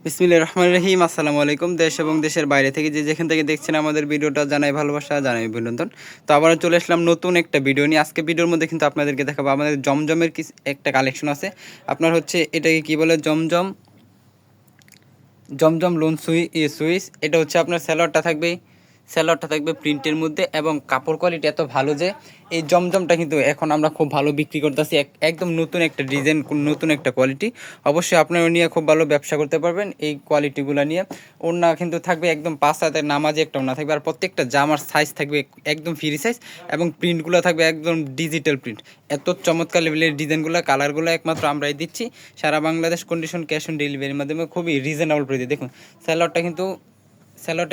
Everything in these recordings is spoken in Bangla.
বিসমিল্লাহির রহমানির রহিম। আসসালামু আলাইকুম। দেশ এবং দেশের বাইরে থেকে যে যেখান থেকে দেখছেন আমাদের ভিডিওটা জানাই ভালোবাসা, জানাই অভিনন্দন। তো আবারও চলে আসলাম নতুন একটা ভিডিও নিয়ে। আজকে ভিডিওর মধ্যে কিন্তু আপনাদেরকে দেখাবো আমাদের জমজমের একটা কালেকশন আছে। আপনার হচ্ছে এটাকে কি বলে, জমজম জমজম লোন সুইচ। এটা হচ্ছে আপনার স্যালোয়ারটা থাকবে প্রিন্টের মধ্যে এবং কাপড় কোয়ালিটি এত ভালো যে এই জমজমটা কিন্তু এখন আমরা খুব ভালো বিক্রি করতেছি। একদম নতুন একটা ডিজাইন, নতুন একটা কোয়ালিটি। অবশ্যই আপনারা নিয়ে খুব ভালো ব্যবসা করতে পারবেন এই কোয়ালিটিগুলো নিয়ে। ওড়না কিন্তু থাকবে একদম 5 হাতের নামাজে একটা ওড়না থাকবে, আর প্রত্যেকটা জামার সাইজ থাকবে একদম ফ্রি সাইজ এবং প্রিন্টগুলো থাকবে একদম ডিজিটাল প্রিন্ট। এত চমৎকার লেভেলের ডিজাইনগুলো, কালারগুলো একমাত্র আমরাই দিচ্ছি। সারা বাংলাদেশ কন্ডিশন ক্যাশ অন ডেলিভারির মাধ্যমে খুবই রিজনেবল প্রাইসে। দেখুন স্যালোয়ারটা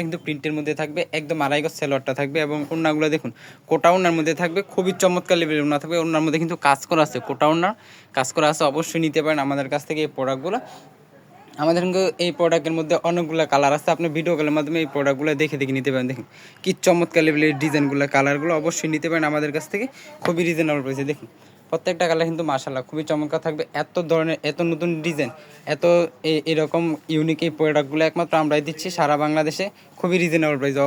কিন্তু প্রিন্টের মধ্যে থাকবে, একদম আড়াই গজ স্যালোয়ারটা থাকবে এবং ওড়নাগুলো দেখুন কোটা ওড়নার মধ্যে থাকবে, খুবই চমৎকার লেভেলের ওড়না থাকবে। ওড়নার মধ্যে কিন্তু কাজ করা আছে, কোটা ওড়নার কাজ করা আছে। অবশ্যই নিতে পারেন আমাদের কাছ থেকে এই প্রোডাক্টগুলো। আমাদের কিন্তু এই প্রোডাক্টের মধ্যে অনেকগুলো কালার আছে, আপনি ভিডিও কলের মাধ্যমে এই প্রোডাক্টগুলো দেখে নিতে পারেন। দেখুন কি চমৎকার লেভেলের ডিজাইনগুলো, কালারগুলো অবশ্যই নিতে পারেন আমাদের কাছ থেকে খুবই রিজনেবল প্রাইসে। দেখুন প্রত্যেকটা কালার কিন্তু মাশাআল্লাহ খুবই চমৎকার থাকবে। এত ধরনের, এত নতুন ডিজাইন, এত এরকম ইউনিক এই প্রোডাক্টগুলো একমাত্র আমরাই দিচ্ছি সারা বাংলাদেশে খুবই রিজনেবল প্রাইস।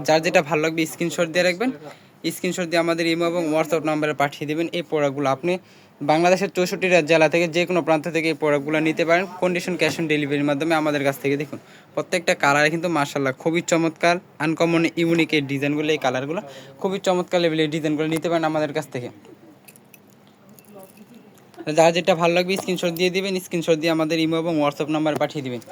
যার যেটা ভালো লাগবে স্ক্রিনশট দিয়ে রাখবেন, স্ক্রিনশট দিয়ে আমাদের ইমো এবং হোয়াটসঅ্যাপ নাম্বারে পাঠিয়ে দেবেন। এই প্রোডাক্টগুলো আপনি বাংলাদেশের 64টা জেলা থেকে যে কোনো প্রান্ত থেকে এই প্রোডাক্টগুলো নিতে পারেন কন্ডিশন ক্যাশ অন ডেলিভারির মাধ্যমে আমাদের কাছ থেকে। দেখুন প্রত্যেকটা কালার কিন্তু মাশাআল্লাহ খুবই চমৎকার, আনকমন ইউনিক এই ডিজাইনগুলো, এই কালারগুলো খুবই চমৎকার লেভেলের ডিজাইনগুলো নিতে পারেন আমাদের কাছ থেকে। যার যেটা ভালো লাগবে স্ক্রিনশট দিয়ে দিবেন, স্ক্রিনশট দিয়ে আমাদের ইমো এবং হোয়াটসঅ্যাপ নাম্বারে পাঠিয়ে দিবেন।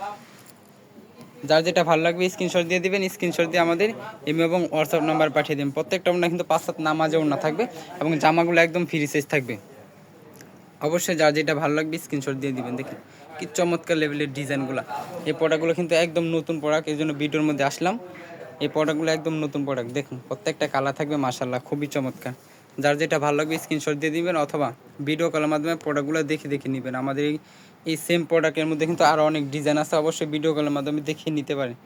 যার যেটা ভালো লাগবে স্ক্রিনশট দিয়ে দিবেন, স্ক্রিনশট দিয়ে আমাদের ইমো এবং হোয়াটসঅ্যাপ নাম্বার পাঠিয়ে দেবেন। প্রত্যেকটা ওড়না কিন্তু 5 হাত নামাজে ওড়না থাকবে এবং জামাগুলো একদম ফ্রি সাইজ থাকবে। অবশ্যই যার যেটা ভালো লাগবে স্ক্রিনশট দিয়ে দিবেন। দেখুন কি চমৎকার লেভেলের ডিজাইনগুলো। এই প্রোডাক্টগুলো কিন্তু একদম নতুন প্রোডাক্ট, এই জন্য ভিডিওর মধ্যে আসলাম। এই প্রোডাক্টগুলো একদম নতুন প্রোডাক্ট। দেখুন প্রত্যেকটা কালার থাকবে মাশাআল্লাহ খুবই চমৎকার। যার যেটা ভালো লাগবে স্ক্রিনশট দিয়ে দিবেন অথবা ভিডিও কলের মাধ্যমে প্রোডাক্টগুলো দেখে নেবেন। আমাদের এই সেম প্রোডাক্টের মধ্যে কিন্তু আরও অনেক ডিজাইন আছে, অবশ্যই ভিডিও কলের মাধ্যমে দেখিয়ে নিতে পারেন।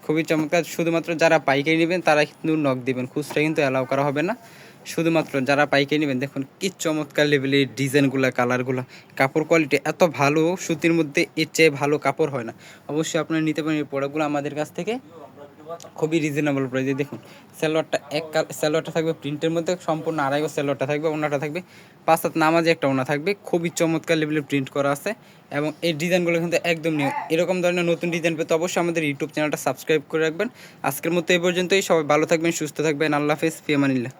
খুবই চমৎকার। শুধুমাত্র যারা পাইকারি নেবেন তারা কিন্তু নক দিবেন, খুচরা কিন্তু অ্যালাউ করা হবে না। শুধুমাত্র যারা পাইকারি নেবেন। দেখুন কি চমৎকার লেভেলের ডিজাইনগুলো, কালারগুলো, কাপড় কোয়ালিটি এত ভালো, সুতির মধ্যে এর চেয়ে ভালো কাপড় হয় না। অবশ্যই আপনারা নিতে পারেন এই প্রোডাক্টগুলো আমাদের কাছ থেকে খুবই রিজনেবল প্রাইসে। দেখুন স্যালোয়ারটা থাকবে প্রিন্টের মধ্যে, সম্পূর্ণ আড়াই গজ স্যালোয়ারটা থাকবে। ওনাটা থাকবে 5 হাত নামাজে একটা ওনা থাকবে, খুবই চমৎকার লেভেলের প্রিন্ট করা আছে এবং এই ডিজাইনগুলো কিন্তু একদম নিউ। এরকম ধরনের নতুন ডিজাইন পেতে অবশ্যই আমাদের ইউটিউব চ্যানেলটা সাবস্ক্রাইব করে রাখবেন। আজকের মতো এই পর্যন্তই। সবাই ভালো থাকবেন, সুস্থ থাকবেন। আল্লাহ হাফেজ, ফি আমানিল্লাহ।